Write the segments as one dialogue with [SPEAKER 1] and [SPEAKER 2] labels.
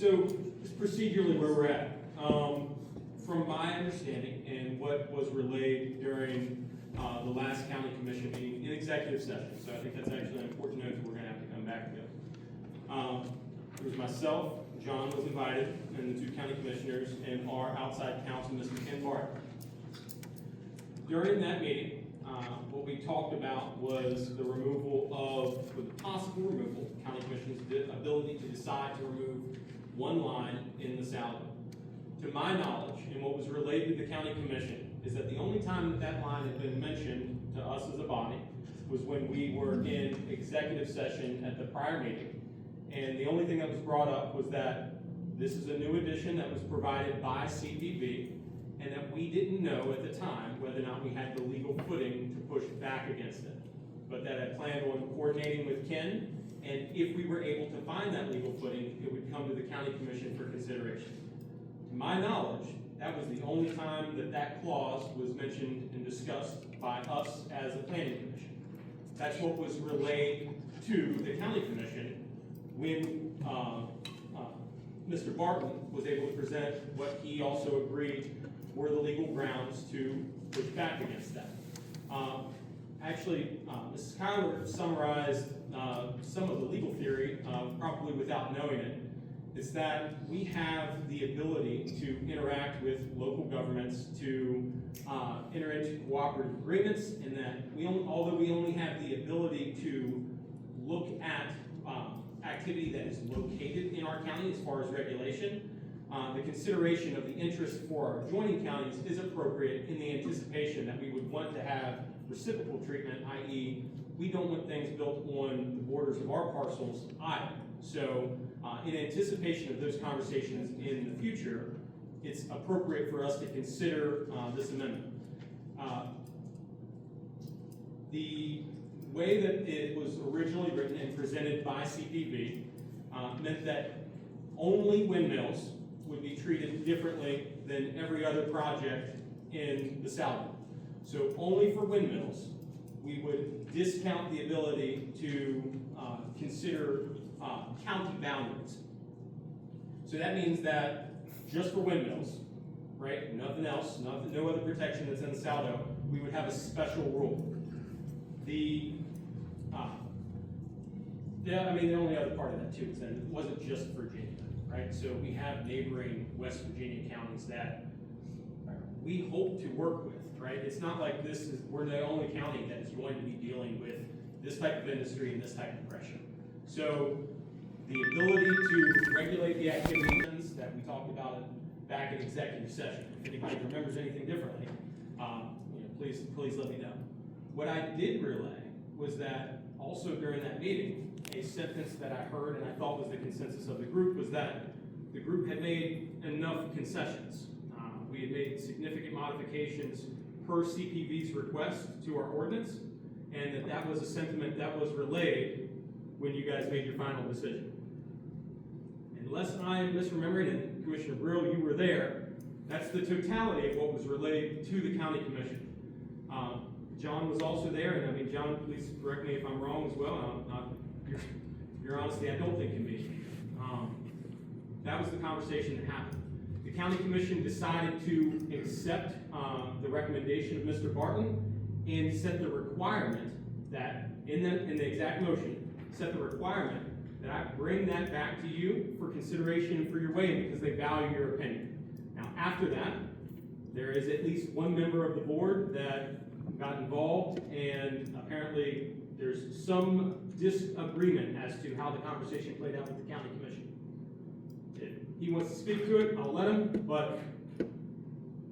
[SPEAKER 1] So, just procedurally where we're at. From my understanding and what was relayed during the last county commission meeting in executive session, so I think that's actually an important note that we're going to have to come back to. It was myself, John was invited, and the two county commissioners, and our outside counsel, Mr. Ken Barton. During that meeting, what we talked about was the removal of, with the possible removal, the county commission's ability to decide to remove one line in the SALDO. To my knowledge, and what was relayed to the county commission, is that the only time that that line had been mentioned to us as a body was when we were in executive session at the prior meeting. And the only thing that was brought up was that this is a new addition that was provided by CPV, and that we didn't know at the time whether or not we had the legal footing to push back against it. But that I planned on coordinating with Ken, and if we were able to find that legal footing, it would come to the county commission for consideration. To my knowledge, that was the only time that that clause was mentioned and discussed by us as a planning commission. That's what was relayed to the county commission when Mr. Barton was able to present what he also agreed were the legal grounds to push back against that. Actually, Mrs. Kyler summarized some of the legal theory, probably without knowing it. It's that we have the ability to interact with local governments, to enter into cooperative agreements, and that although we only have the ability to look at activity that is located in our county as far as regulation, the consideration of the interest for our adjoining counties is appropriate in the anticipation that we would want to have reciprocal treatment, i.e., we don't want things built on the borders of our parcels either. So, in anticipation of those conversations in the future, it's appropriate for us to consider this amendment. The way that it was originally written and presented by CPV meant that only windmills would be treated differently than every other project in the SALDO. So only for windmills, we would discount the ability to consider county boundaries. So that means that just for windmills, right, nothing else, no other protection that's in the SALDO, we would have a special rule. The only other part of that too is that it wasn't just Virginia, right? So we have neighboring West Virginia counties that we hope to work with, right? It's not like we're the only county that is going to be dealing with this type of industry and this type of pressure. So the ability to regulate the activities that we talked about back in executive session. If anybody remembers anything differently, please let me know. What I did relay was that also during that meeting, a sentence that I heard and I thought was the consensus of the group was that the group had made enough concessions. We had made significant modifications per CPV's request to our ordinance, and that was a sentiment that was relayed when you guys made your final decision. Unless I am misremembering, and Commissioner Brill, you were there, that's the totality of what was relayed to the county commission. John was also there, and John, please correct me if I'm wrong as well. Your honesty, I don't think can be. That was the conversation that happened. The county commission decided to accept the recommendation of Mr. Barton and set the requirement that, in the exact motion, set the requirement that I bring that back to you for consideration and for your weighing because they value your opinion. Now, after that, there is at least one member of the board that got involved, and apparently there's some disagreement as to how the conversation played out with the county commission. If he wants to speak to it, I'll let him, but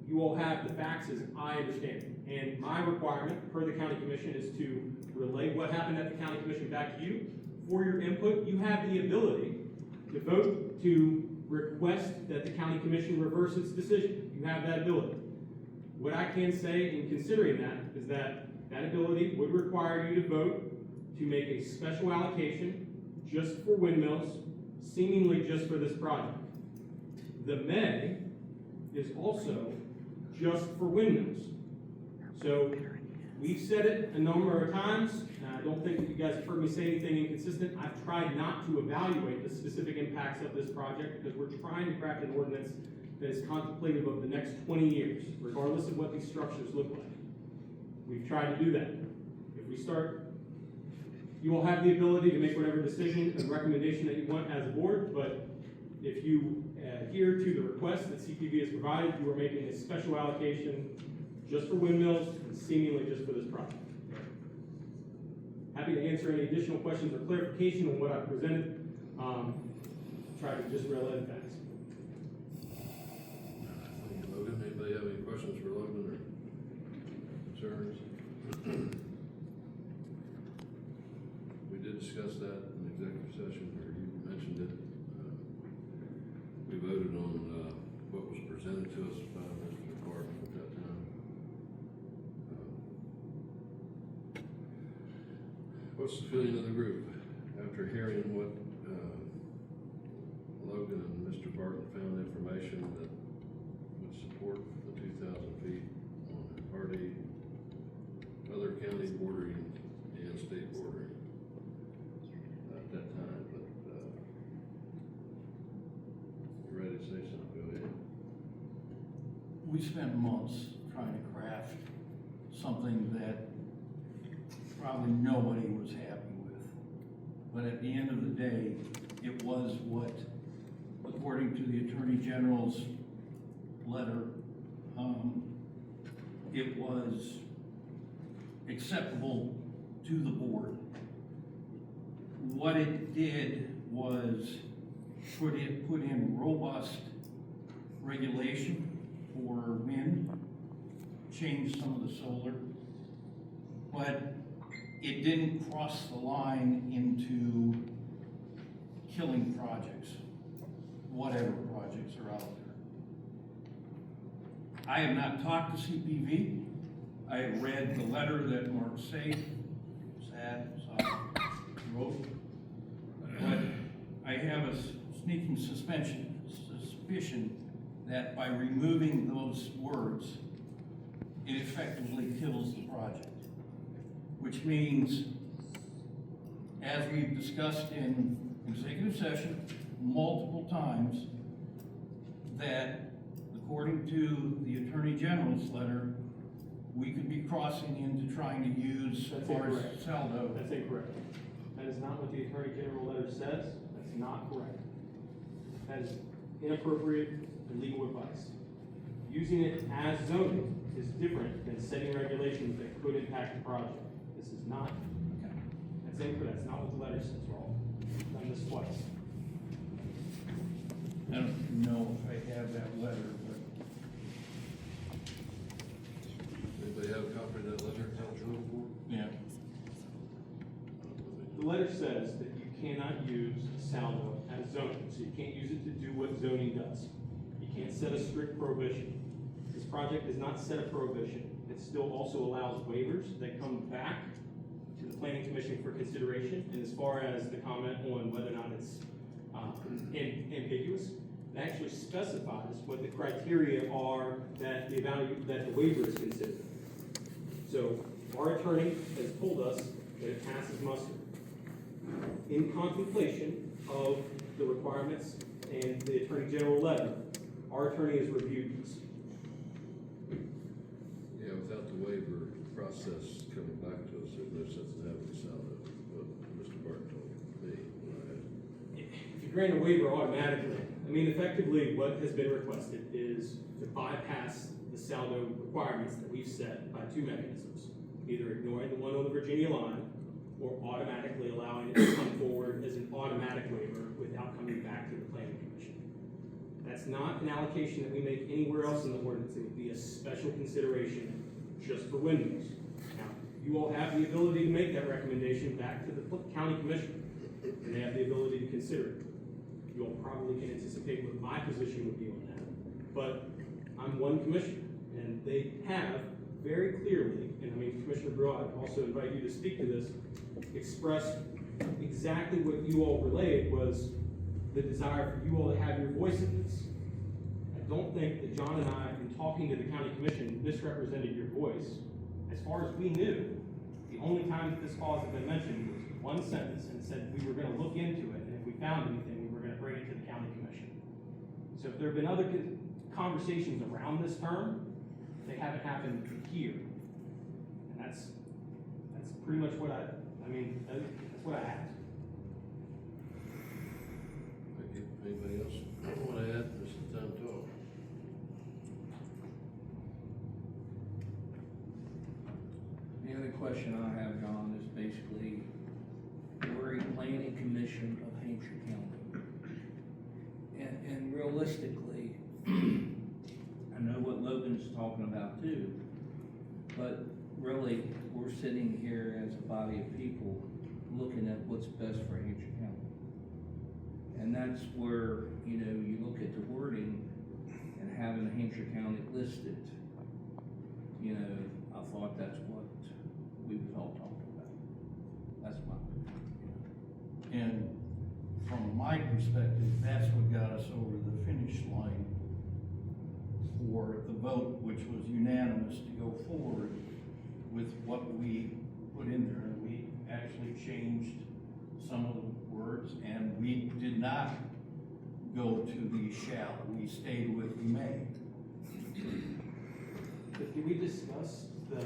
[SPEAKER 1] you all have the facts as I understand it. And my requirement per the county commission is to relay what happened at the county commission back to you. For your input, you have the ability to vote to request that the county commission reverse its decision. You have that ability. What I can say in considering that is that that ability would require you to vote to make a special allocation just for windmills, seemingly just for this project. The may is also just for windmills. So we've said it a number of times, and I don't think that you guys have heard me say anything inconsistent. I've tried not to evaluate the specific impacts of this project because we're trying to craft an ordinance that is contemplative of the next 20 years, regardless of what these structures look like. We've tried to do that. If we start, you will have the ability to make whatever decision and recommendation that you want as a board, but if you adhere to the request that CPV has provided, you are making a special allocation just for windmills and seemingly just for this project. Happy to answer any additional questions or clarification on what I've presented. Try to just relay the facts.
[SPEAKER 2] Thank you, Logan. Anybody have any questions for Logan or concerns? We did discuss that in executive session, or you mentioned it. We voted on what was presented to us by Mr. Department at that time. What's the feeling of the group after hearing what Logan and Mr. Barton found information that would support the 2,000 feet on RD, other county bordering and state bordering at that time, but you ready to say something? Go ahead.
[SPEAKER 3] We spent months trying to craft something that probably nobody was happy with. But at the end of the day, it was what, according to the Attorney General's letter, it was acceptable to the board. What it did was put in robust regulation for wind, change some of the solar, but it didn't cross the line into killing projects, whatever projects are out there. I have not talked to CPV. I have read the letter that Mark wrote, but I have a sneaking suspicion that by removing those words, it effectively kills the project. Which means, as we've discussed in executive session multiple times, that according to the Attorney General's letter, we could be crossing into trying to use SALDO.
[SPEAKER 1] That's incorrect. That is not what the Attorney General letter says. That's not correct. That is inappropriate and legal advice. Using it as zoning is different than setting regulations that could impact the project. This is not, that's incorrect. That's not what the letter says, Rolf. I've done this twice.
[SPEAKER 3] I don't know if I have that letter, but
[SPEAKER 2] Anybody have a copy of that letter?
[SPEAKER 3] yeah.
[SPEAKER 1] The letter says that you cannot use SALDO as zoning, so you can't use it to do what zoning does. You can't set a strict prohibition. This project does not set a prohibition. It still also allows waivers that come back to the Planning Commission for consideration. And as far as the comment on whether or not it's ambiguous, it actually specifies what the criteria are that the waiver is considered. So our attorney has told us that it passes muster. In contemplation of the requirements and the Attorney General letter, our attorney has reviewed this.
[SPEAKER 2] Yeah, without the waiver process coming back to us, there's no sense in having a SALDO, what Mr. Barton told me when I asked.
[SPEAKER 1] If you grant a waiver automatically, I mean, effectively what has been requested is to bypass the SALDO requirements that we've set by two mechanisms, either ignoring the one on the Virginia line or automatically allowing it to come forward as an automatic waiver without coming back to the Planning Commission. That's not an allocation that we make anywhere else in the ordinance. It would be a special consideration just for windmills. Now, you all have the ability to make that recommendation back to the County Commission, and they have the ability to consider it. You all probably can anticipate what my position would be on that. But I'm one commissioner, and they have very clearly, and I mean, Commissioner Breaux, I'd also invite you to speak to this, expressed exactly what you all relayed was the desire for you all to have your voice in this. I don't think that John and I, in talking to the County Commission, misrepresented your voice as far as we knew, the only time that this clause had been mentioned was one sentence and said we were gonna look into it, and if we found anything, we were gonna bring it to the county commission. So if there have been other conversations around this term, they haven't happened here. And that's pretty much what that's what I asked.
[SPEAKER 2] Thank you. Anybody else want to add? This is the time to talk.
[SPEAKER 4] The other question I have, John, is basically, we're a planning commission of Hampshire County. And realistically, I know what Logan's talking about too, but really, we're sitting here as a body of people looking at what's best for Hampshire County. And that's where, you know, you look at the wording and having Hampshire County listed, you know, I thought that's what we was all talking about. That's my opinion.
[SPEAKER 3] And from my perspective, that's what got us over the finish line for the vote, which was unanimous to go forward with what we put in there. And we actually changed some of the words, and we did not go to the shall, we stayed with the may.
[SPEAKER 1] But did we discuss the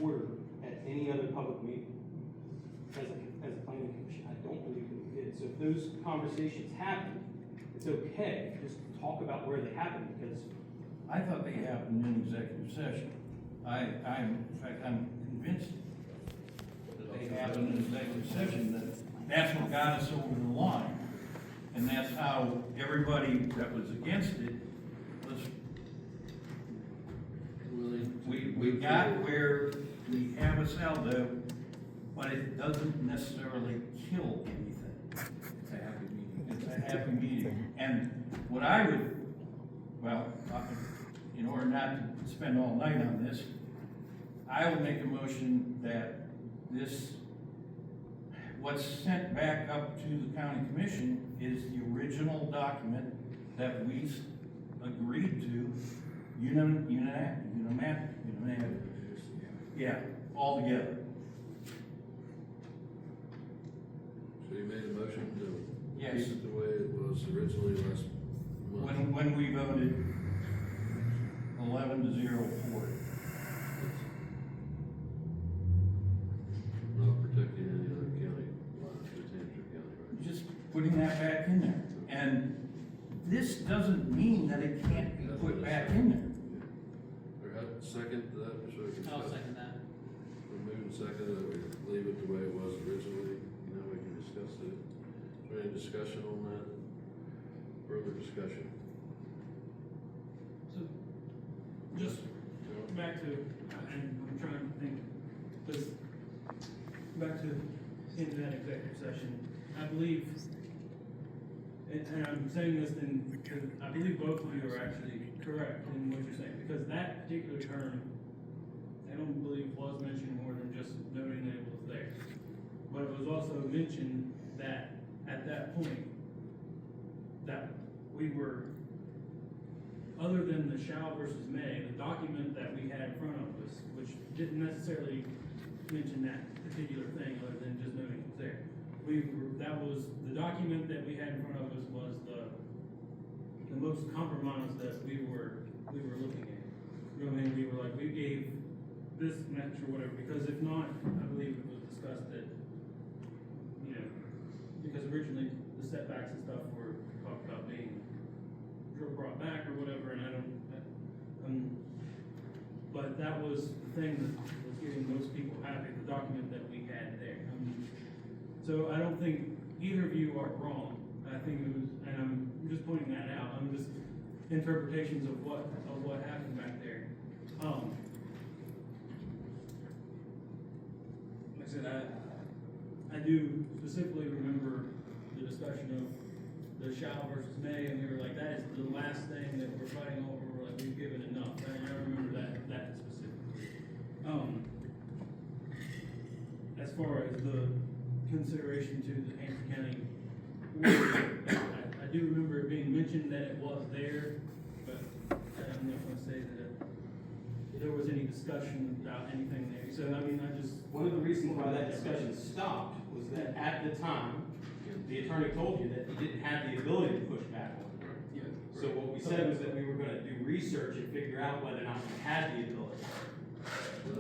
[SPEAKER 1] order at any other public meeting as a planning commission? I don't believe that we did. So if those conversations happen, it's okay, just talk about where they happened, because
[SPEAKER 3] I thought they happened in executive session. In fact, I'm convinced that they happened in executive session, that's what got us over the line. And that's how everybody that was against it was, we got where we have a SALDO, but it doesn't necessarily kill anything.
[SPEAKER 4] It's a happy meeting.
[SPEAKER 3] It's a happy meeting. And what I would, in order not to spend all night on this, I will make a motion that what's sent back up to the county commission is the original document that we agreed to all together.
[SPEAKER 2] So you made a motion to
[SPEAKER 3] Yes.
[SPEAKER 2] keep it the way it was originally last month?
[SPEAKER 3] When we voted 11-0 for it.
[SPEAKER 2] Not protecting any other county lines, just Hampshire County, right?
[SPEAKER 3] Just putting that back in there. And this doesn't mean that it can't be put back in there.
[SPEAKER 2] Or second to that, so we can
[SPEAKER 5] I'll
[SPEAKER 2] discuss.
[SPEAKER 5] second that.
[SPEAKER 2] We're moving second, that we leave it the way it was originally, now we can discuss it. Is there any discussion on that? Further discussion?
[SPEAKER 6] So, just back to, and I'm trying to think, because back to into that executive session, I believe, and I'm saying this because I believe both of you are actually correct in what you're saying, because that particular term, I don't believe was mentioned more than just noting that it was there. But it was also mentioned that at that point, that we were, other than the shall versus may, the document that we had in front of us, which didn't necessarily mention that particular thing other than just noting it was there. That was, the document that we had in front of us was the most compromised that we were looking at. You know what I mean? We were like, we gave this match or whatever, because if not, I believe it was discussed that, you know, because originally the setbacks and stuff were talked about being brought back or whatever, and but that was the thing that was getting most people happy, the document that we had there. So I don't think either of you are wrong. I think it was, and I'm just pointing that out. I'm just interpretations of what happened back there. Like I said, I do specifically remember the discussion of the shall versus may, and we were like, that is the last thing that we're fighting over. We're like, we've given enough. And I remember that specifically. As far as the consideration to the Hampshire County order, I do remember it being mentioned that it was there, but I'm not gonna say that it there was any discussion about anything there. So, I mean, I just.
[SPEAKER 1] One of the reasons why that discussion stopped was that at the time, the attorney told you that he didn't have the ability to push back on it.
[SPEAKER 6] Yeah.
[SPEAKER 1] So what we said was that we were gonna do research and figure out whether or not we had the ability.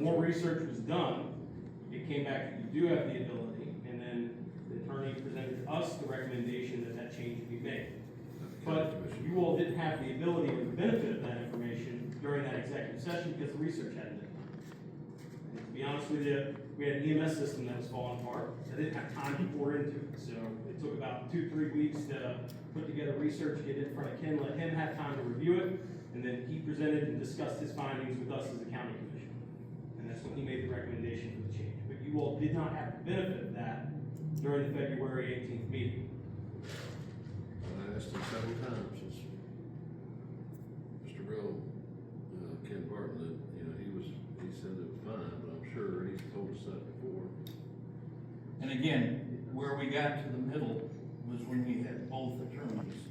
[SPEAKER 1] More research was done, it came back that you do have the ability, and then the attorney presented to us the recommendation that that change be made. But you all didn't have the ability or the benefit of that information during that executive session because the research hadn't been done. And to be honest with you, we had an EMS system that was falling apart, I didn't have time to pour into it, so it took about 2-3 weeks to put together research, get it in front of Ken, let him have time to review it, and then he presented and discussed his findings with us as a county commission. And that's when he made the recommendation for the change. But you all did not have the benefit of that during the February 18th meeting.
[SPEAKER 2] I asked him several times, since Mr. Bill, Ken Barton, that, he said it was fine, but I'm sure he's told us that before.
[SPEAKER 3] And again, where we got to the middle was when we had both attorneys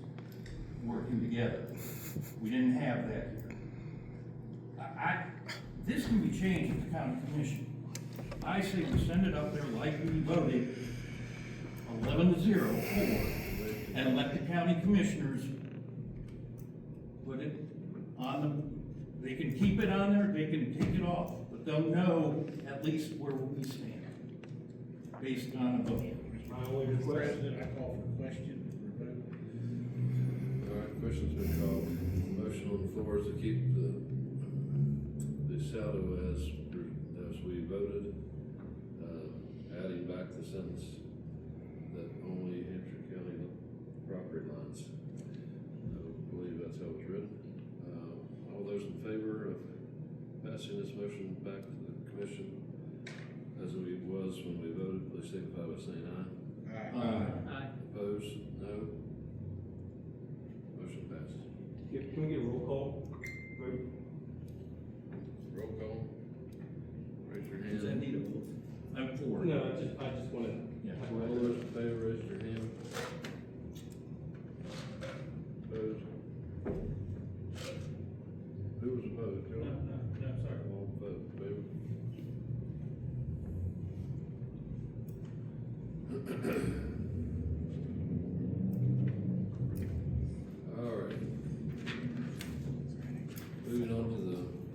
[SPEAKER 3] working together. We didn't have that here. This can be changed at the county commission. I say we send it up there like we voted 11-0 and let the county commissioners put it on the, they can keep it on there, they can take it off, but they'll know at least where we stand based on a vote.
[SPEAKER 1] My only request.
[SPEAKER 5] I call for question.
[SPEAKER 2] All right, question's been called. Motion on the floor is to keep the SALDO as we voted, adding back the sentence that only Hampshire County property lines. I believe that's how it's written. All those in favor of passing this motion back to the commission as it was when we voted, please signify by saying aye.
[SPEAKER 6] Aye.
[SPEAKER 2] Opposed? No. Motion passes.
[SPEAKER 1] Can we get a roll call vote?
[SPEAKER 2] Roll call. Raise your hand.
[SPEAKER 3] Does that need a vote? I'm for.
[SPEAKER 1] No, I just wanted.
[SPEAKER 3] Yeah.
[SPEAKER 2] All those in favor, raise your hand. Opposed? Who was opposed?
[SPEAKER 6] No,
[SPEAKER 2] Joe?
[SPEAKER 6] sorry.
[SPEAKER 2] All opposed, favor?